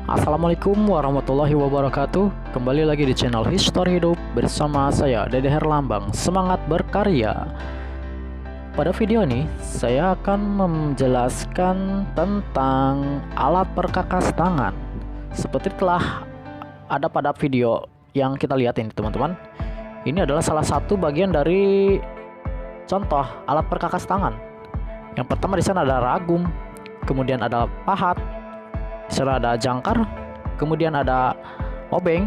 Assalamualaikum warahmatullahi wabarakatuh. Kembali lagi di channel History Hidup bersama saya Dede Herlambang. Semangat berkarya. Pada video ini saya akan menjelaskan tentang alat perkakas tangan. Seperti telah ada pada video yang kita lihat ini teman-teman. Ini adalah salah satu bagian dari contoh alat perkakas tangan. Yang pertama di sana ada ragum, kemudian ada pahat, di sana ada jangkar, kemudian ada obeng,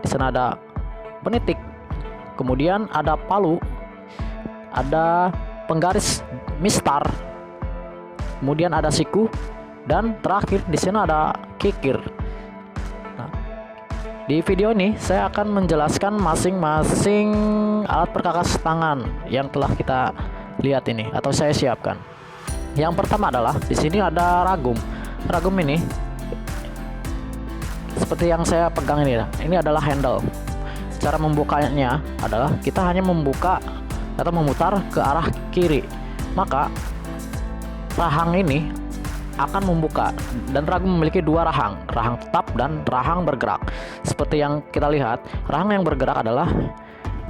di sana ada penitik, kemudian ada palu, ada penggaris mistar, kemudian ada siku, dan terakhir di sana ada kikir. Nah, di video ini saya akan menjelaskan masing-masing alat perkakas tangan yang telah kita lihat ini atau saya siapkan. Yang pertama adalah di sini ada ragum. Ragum ini seperti yang saya pegang ini ya. Ini adalah handle. Cara membukanya adalah kita hanya membuka atau memutar ke arah kiri. Maka rahang ini akan membuka, dan ragum memiliki dua rahang tetap dan rahang bergerak. Seperti yang kita lihat, rahang yang bergerak adalah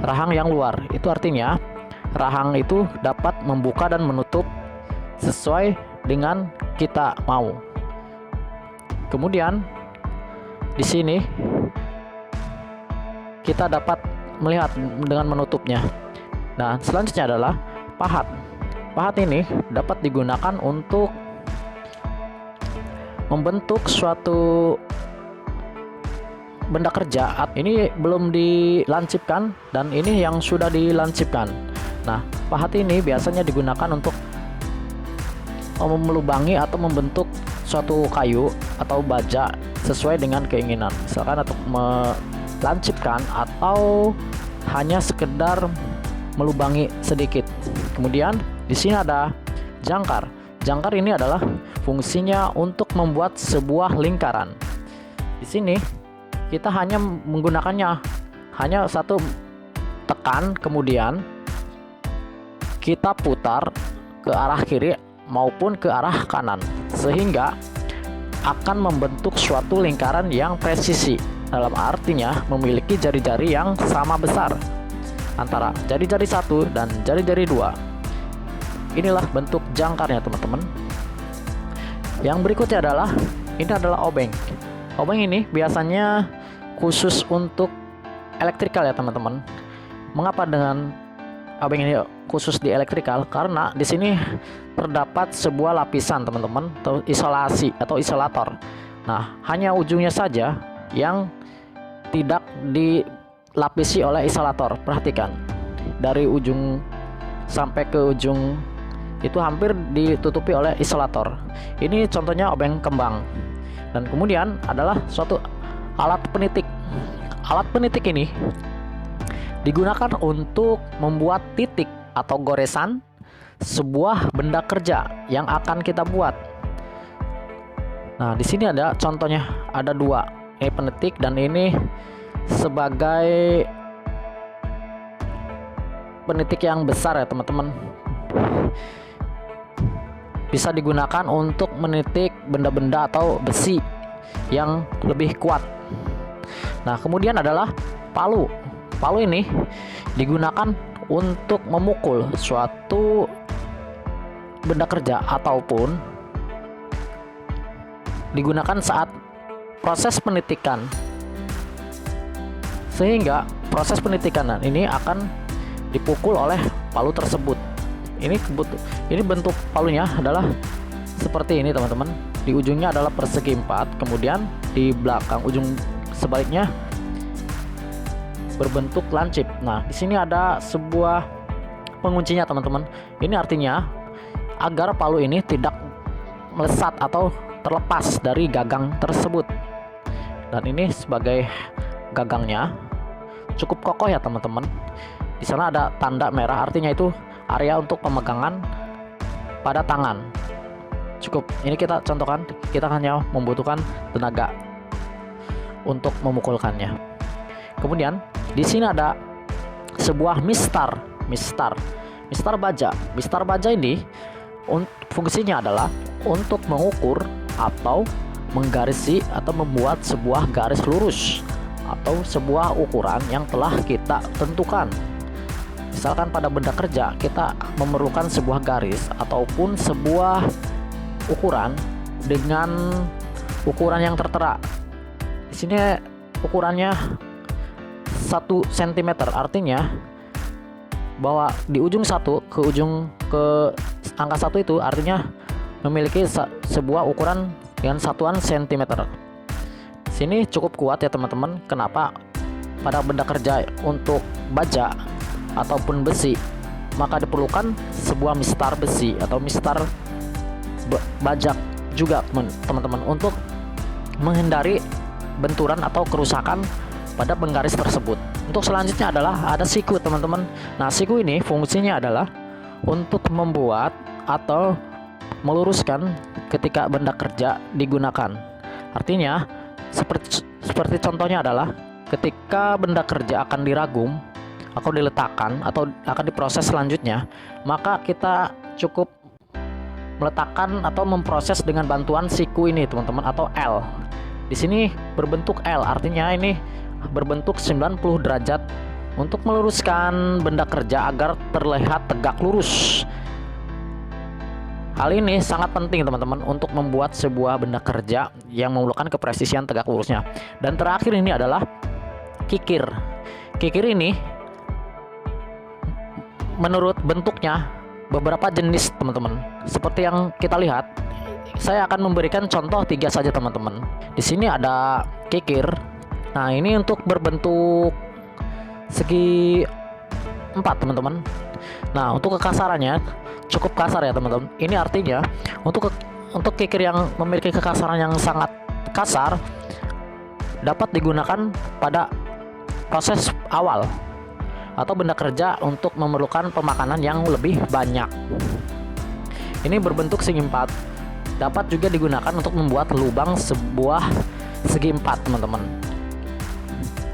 rahang yang luar. Itu artinya rahang itu dapat membuka dan menutup sesuai dengan kita mau. Kemudian di sini kita dapat melihat dengan menutupnya. Nah, selanjutnya adalah pahat. Pahat ini dapat digunakan untuk membentuk suatu benda kerja. Ini belum dilancipkan dan ini yang sudah dilancipkan. Nah, pahat ini biasanya digunakan untuk melubangi atau membentuk suatu kayu atau baja sesuai dengan keinginan, misalkan untuk melancipkan atau hanya sekedar melubangi sedikit. Kemudian di sini ada jangkar. Jangkar ini adalah fungsinya untuk membuat sebuah lingkaran. Di sini kita hanya menggunakannya hanya satu tekan, kemudian kita putar ke arah kiri maupun ke arah kanan, sehingga akan membentuk suatu lingkaran yang presisi, dalam artinya memiliki jari-jari yang sama besar antara jari-jari satu dan jari-jari dua. Inilah bentuk jangkarnya teman-teman. Yang berikutnya adalah obeng. Obeng ini biasanya khusus untuk elektrikal ya teman-teman. Mengapa dengan obeng ini khusus di elektrikal? Karena di sini terdapat sebuah lapisan teman-teman, atau isolasi atau isolator. Nah, hanya ujungnya saja yang tidak dilapisi oleh isolator. Perhatikan, dari ujung sampai ke ujung itu hampir ditutupi oleh isolator. Ini contohnya obeng kembang. Dan kemudian adalah suatu alat penitik. Alat penitik ini digunakan untuk membuat titik atau goresan sebuah benda kerja yang akan kita buat. Nah, di sini ada contohnya, ada dua. Ini penitik dan ini sebagai penitik yang besar ya teman-teman. Bisa digunakan untuk menitik benda-benda atau besi yang lebih kuat. Nah, kemudian adalah palu. Palu ini digunakan untuk memukul suatu benda kerja ataupun digunakan saat proses penitikan, sehingga proses penitikan ini akan dipukul oleh palu tersebut. Ini bentuk palunya adalah seperti ini teman-teman. Di ujungnya adalah persegi 4, kemudian di belakang ujung sebaliknya berbentuk lancip. Nah, di sini ada sebuah penguncinya teman-teman. Ini artinya agar palu ini tidak melesat atau terlepas dari gagang tersebut. Dan ini sebagai gagangnya cukup kokoh ya teman-teman. Di sana ada tanda merah, artinya itu area untuk pemegangan pada tangan. Cukup. Ini kita contohkan, kita hanya membutuhkan tenaga untuk memukulkannya. Kemudian di sini ada sebuah mistar baja. Mistar baja ini fungsinya adalah untuk mengukur atau menggarisi atau membuat sebuah garis lurus atau sebuah ukuran yang telah kita tentukan. Misalkan pada benda kerja kita memerlukan sebuah garis ataupun sebuah ukuran dengan ukuran yang tertera. Di sini ukurannya 1 cm, artinya bahwa di ujung satu ke angka 1 itu artinya memiliki sebuah ukuran dengan satuan cm. Sini cukup kuat ya teman-teman. Kenapa? Pada benda kerja untuk baja ataupun besi maka diperlukan sebuah mistar besi atau mistar bajak juga teman-teman, untuk menghindari benturan atau kerusakan pada penggaris tersebut. Untuk selanjutnya adalah ada siku teman-teman. Nah, siku ini fungsinya adalah untuk membuat atau meluruskan ketika benda kerja digunakan. Artinya seperti contohnya adalah ketika benda kerja akan diragum atau diletakkan atau akan diproses selanjutnya, maka kita cukup meletakkan atau memproses dengan bantuan siku ini teman-teman, atau L. Di sini berbentuk L, artinya ini berbentuk 90 derajat untuk meluruskan benda kerja agar terlihat tegak lurus. Hal ini sangat penting teman-teman untuk membuat sebuah benda kerja yang memerlukan kepresisian tegak lurusnya. Dan terakhir ini adalah kikir. Kikir ini menurut bentuknya beberapa jenis teman-teman. Seperti yang kita lihat, saya akan memberikan contoh 3 saja teman-teman. Di sini ada kikir. Nah, ini untuk berbentuk segi 4 teman-teman. Nah, untuk kekasarannya cukup kasar ya teman-teman. Ini artinya untuk kikir yang memiliki kekasaran yang sangat kasar dapat digunakan pada proses awal atau benda kerja untuk memerlukan pemakanan yang lebih banyak. Ini berbentuk segi 4, dapat juga digunakan untuk membuat lubang sebuah segi 4 teman-teman.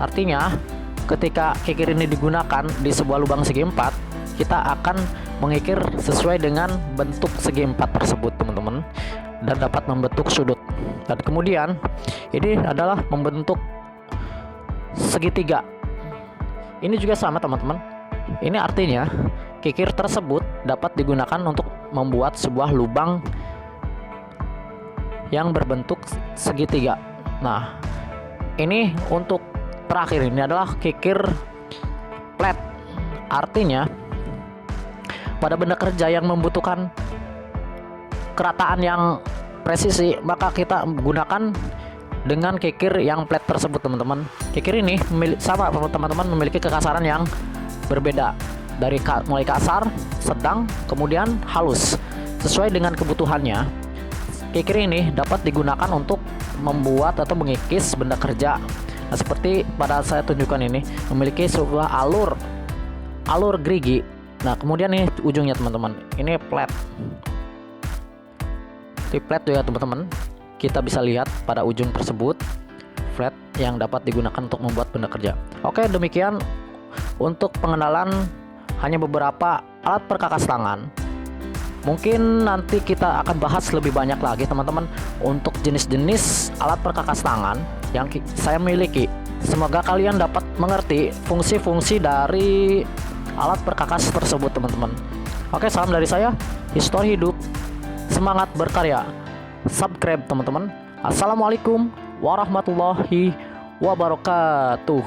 Artinya ketika kikir ini digunakan di sebuah lubang segi 4, kita akan mengikir sesuai dengan bentuk segi 4 tersebut teman-teman, dan dapat membentuk sudut. Dan kemudian ini adalah membentuk segitiga. Ini juga sama teman-teman. Ini artinya kikir tersebut dapat digunakan untuk membuat sebuah lubang yang berbentuk segitiga. Nah, ini untuk terakhir ini adalah kikir flat. Artinya pada benda kerja yang membutuhkan kerataan yang presisi, maka kita gunakan dengan kikir yang flat tersebut teman-teman. Kikir ini sama teman-teman, memiliki kekasaran yang berbeda, dari mulai kasar, sedang, kemudian halus sesuai dengan kebutuhannya. Kikir ini dapat digunakan untuk membuat atau mengikis benda kerja. Nah, seperti pada saya tunjukkan ini memiliki sebuah alur gerigi. Nah, kemudian ini ujungnya teman-teman, ini flat. Di flat juga teman-teman, kita bisa lihat pada ujung tersebut flat yang dapat digunakan untuk membuat benda kerja. Oke, demikian untuk pengenalan hanya beberapa alat perkakas tangan. Mungkin nanti kita akan bahas lebih banyak lagi teman-teman untuk jenis-jenis alat perkakas tangan yang saya miliki. Semoga kalian dapat mengerti fungsi-fungsi dari alat perkakas tersebut teman-teman. Oke, salam dari saya, Histori Hidup, semangat berkarya. Subscribe teman-teman. Assalamualaikum warahmatullahi wabarakatuh.